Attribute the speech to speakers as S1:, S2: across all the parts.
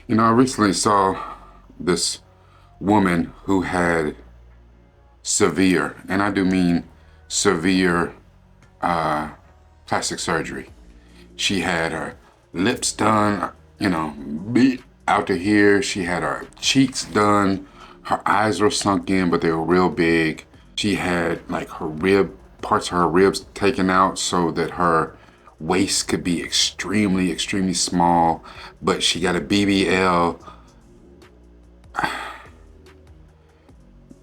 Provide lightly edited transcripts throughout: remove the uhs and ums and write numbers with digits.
S1: You know, I recently saw this woman who had severe, and I do mean severe, plastic surgery. She had her lips done, beat out to here. She had her cheeks done. Her eyes were sunk in, but they were real big. She had like parts of her ribs taken out so that her waist could be extremely, extremely small. But she got a BBL.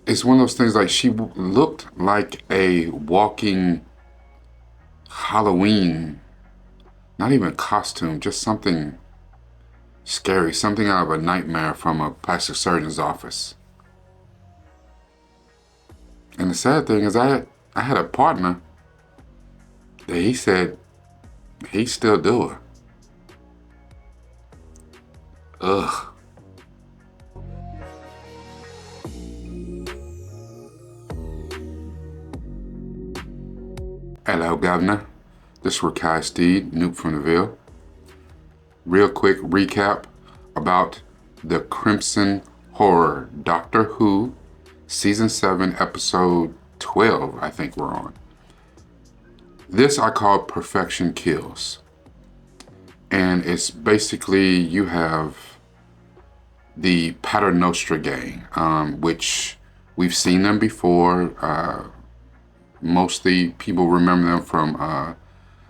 S1: It's one of those things, like, she looked like a walking Halloween, not even costume, just something scary, something out of a nightmare from a plastic surgeon's office. And the sad thing is, I had a partner that he said he still do her. Ugh. Hello, Governor. This is Rakai Steed, Noob from the Ville. Real quick recap about the Crimson Horror, Doctor Who, Season 7, Episode 12, I think we're on. This I call Perfection Kills. And it's basically, you have the Paternoster gang, which we've seen them before. Mostly people remember them from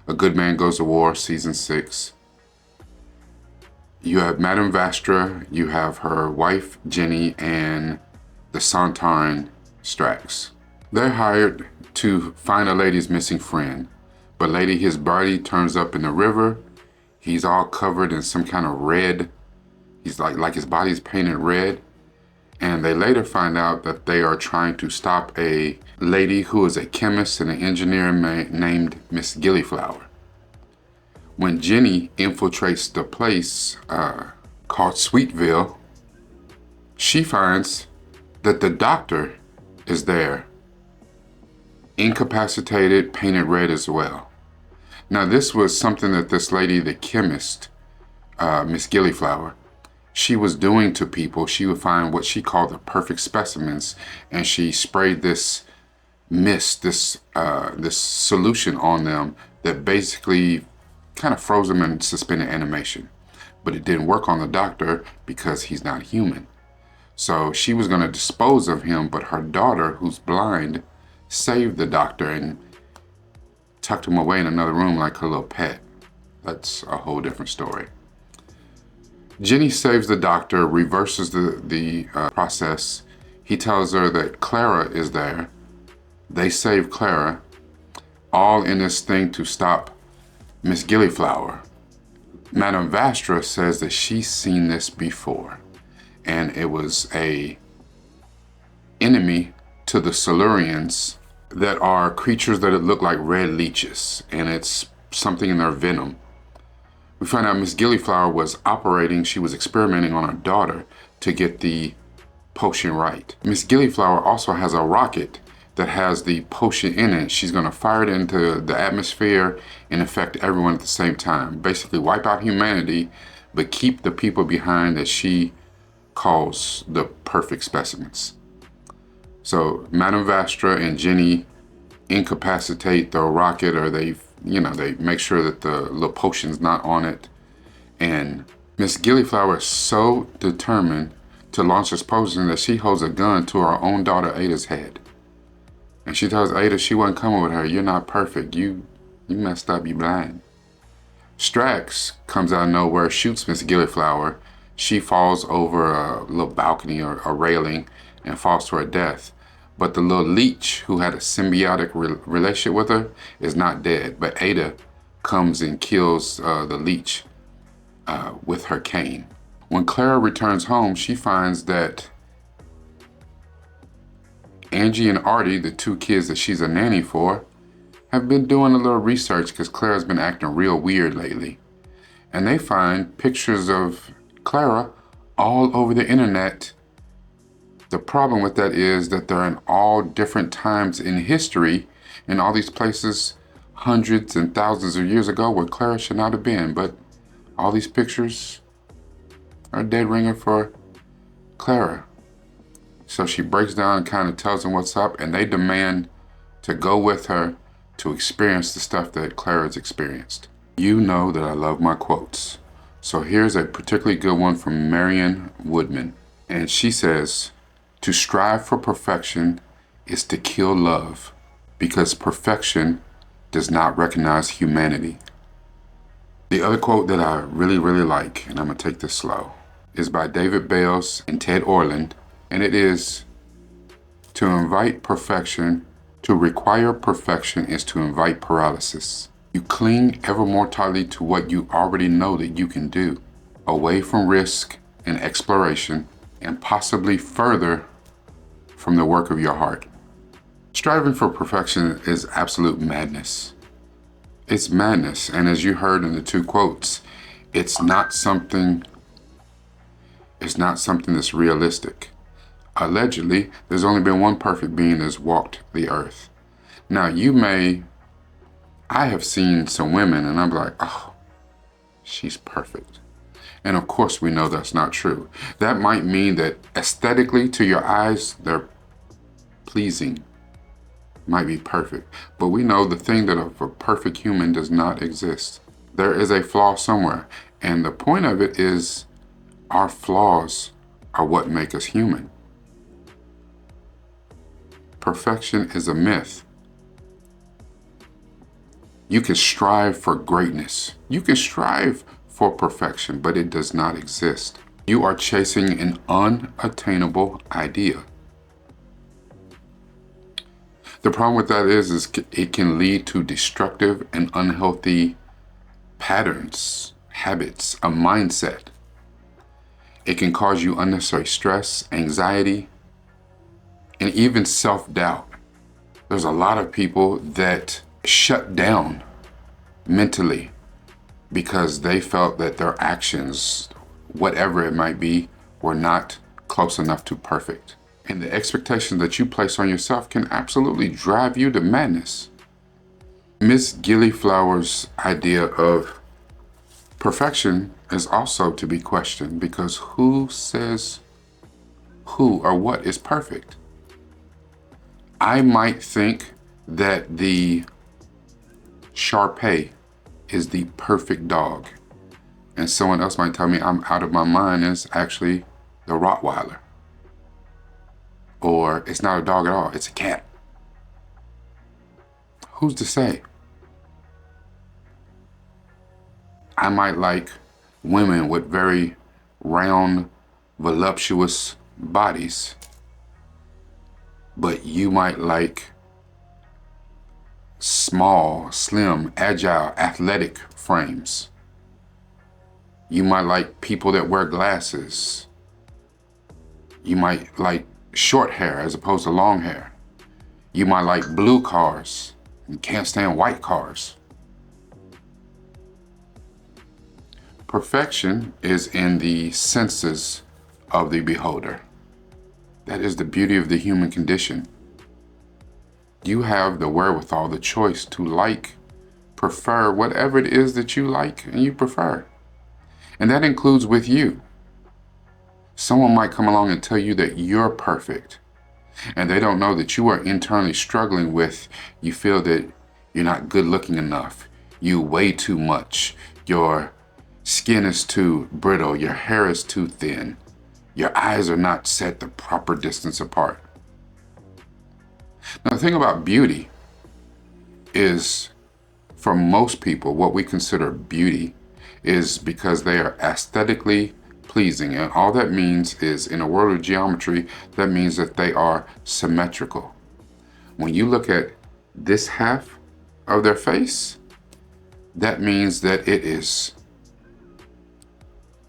S1: A Good Man Goes to War, Season 6. You have Madame Vastra, you have her wife, Jenny, and the Santarn, Strax. They're hired to find a lady's missing friend, but his body turns up in the river. He's all covered in some kind of red. He's like his body's painted red. And they later find out that they are trying to stop a lady who is a chemist and an engineer named Miss Gillyflower. When Jenny infiltrates the place called Sweetsville, she finds that the doctor is there, incapacitated, painted red as well. Now, this was something that this lady, the chemist, Miss Gillyflower, she was doing to people. She would find what she called the perfect specimens, and she sprayed this mist, this solution on them that basically kind of froze them in suspended animation. But it didn't work on the doctor because he's not human. So she was going to dispose of him, but her daughter, who's blind, saved the doctor and tucked him away in another room like her little pet. That's a whole different story. Jenny saves the doctor, reverses the process. He tells her that Clara is there. They save Clara, all in this thing to stop Miss Gillyflower. Madame Vastra says that she's seen this before, and it was a enemy to the Silurians that are creatures that look like red leeches, and it's something in their venom. We find out Miss Gillyflower was she was experimenting on her daughter to get the potion right. Miss Gillyflower also has a rocket that has the potion in it. She's gonna fire it into the atmosphere and affect everyone at the same time. Basically wipe out humanity, but keep the people behind that she calls the perfect specimens. So Madame Vastra and Jenny incapacitate the rocket, or they make sure that the little potion's not on it. And Miss Gillyflower is so determined to launch this potion that she holds a gun to her own daughter Ada's head. And she tells Ada she wasn't coming with her. You're not perfect. You messed up. You blind. Strax comes out of nowhere, shoots Miss Gillyflower. She falls over a little balcony or a railing and falls to her death. But the little leech who had a symbiotic relationship with her is not dead. But Ada comes and kills the leech with her cane. When Clara returns home, she finds that Angie and Artie, the two kids that she's a nanny for, have been doing a little research because Clara's been acting real weird lately. And they find pictures of Clara all over the internet. The problem with that is that they're in all different times in history, in all these places hundreds and thousands of years ago where Clara should not have been. But all these pictures, a dead ringer for Clara. So she breaks down and kind of tells them what's up, and they demand to go with her to experience the stuff that Clara's experienced. You know that I love my quotes. So here's a particularly good one from Marion Woodman. And she says, "To strive for perfection is to kill love, because perfection does not recognize humanity." The other quote that I really, really like, and I'm going to take this slow, is by David Bales and Ted Orland, and it is, "To invite perfection, to require perfection is to invite paralysis. You cling ever more tightly to what you already know that you can do, away from risk and exploration, and possibly further from the work of your heart." Striving for perfection is absolute madness. It's madness, and as you heard in the two quotes, it's not something that's realistic. Allegedly, there's only been one perfect being that's walked the earth. Now, I have seen some women and I'm like, oh, she's perfect. And of course we know that's not true. That might mean that aesthetically to your eyes, they're pleasing, might be perfect. But we know the thing that of a perfect human does not exist. There is a flaw somewhere. And the point of it is our flaws are what make us human. Perfection is a myth. You can strive for greatness. You can strive for perfection, but it does not exist. You are chasing an unattainable idea. The problem with that is it can lead to destructive and unhealthy patterns, habits, a mindset. It can cause you unnecessary stress, anxiety, and even self-doubt. There's a lot of people that shut down mentally because they felt that their actions, whatever it might be, were not close enough to perfect. And the expectations that you place on yourself can absolutely drive you to madness. Miss Gillyflowers' idea of perfection is also to be questioned, because who says who or what is perfect? I might think that the Shar-Pei is the perfect dog, and someone else might tell me I'm out of my mind, is actually the Rottweiler. Or it's not a dog at all, it's a cat. Who's to say? I might like women with very round, voluptuous bodies, but you might like small, slim, agile, athletic frames. You might like people that wear glasses. You might like short hair as opposed to long hair. You might like blue cars and can't stand white cars. Perfection is in the senses of the beholder. That is the beauty of the human condition. You have the wherewithal, the choice to like, prefer whatever it is that you like and you prefer. And that includes with you. Someone might come along and tell you that you're perfect, and they don't know that you are internally struggling with, you feel that you're not good looking enough, you weigh too much, your skin is too brittle, your hair is too thin, your eyes are not set the proper distance apart. Now, the thing about beauty is, for most people, what we consider beauty is because they are aesthetically pleasing. And all that means is, in a world of geometry, that means that they are symmetrical. When you look at this half of their face, that means that it is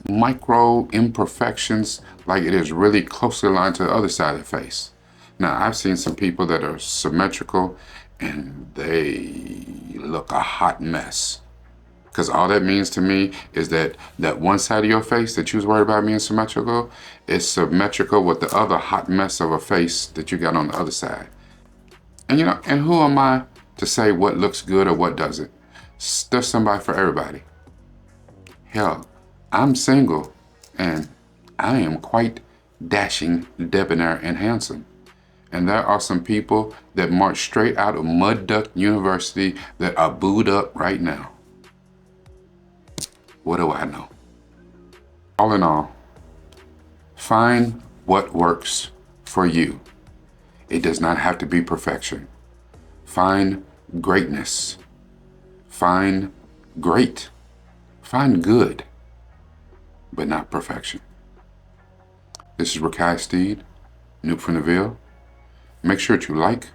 S1: micro imperfections, like it is really closely aligned to the other side of the face. Now, I've seen some people that are symmetrical and they look a hot mess. Because all that means to me is that one side of your face that you was worried about being symmetrical is symmetrical with the other hot mess of a face that you got on the other side. And you know, and who am I to say what looks good or what doesn't? There's somebody for everybody. Hell, I'm single And I am quite dashing, debonair, and handsome. And there are some people that march straight out of Mud Duck University that are booed up right now. What do I know? All in all, find what works for you. It does not have to be perfection. Find greatness. Find great. Find good, but not perfection. This is Rakai Steed, Noob from the Ville. Make sure to like,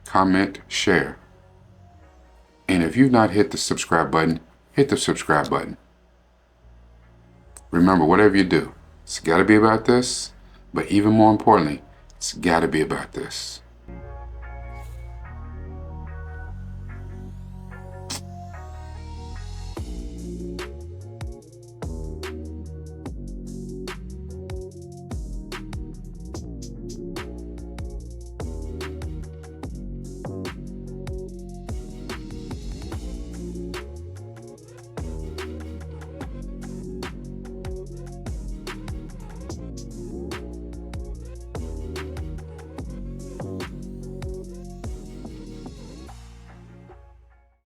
S1: comment, share. And if you've not hit the subscribe button, hit the subscribe button. Remember, whatever you do, it's got to be about this, but even more importantly, it's got to be about this.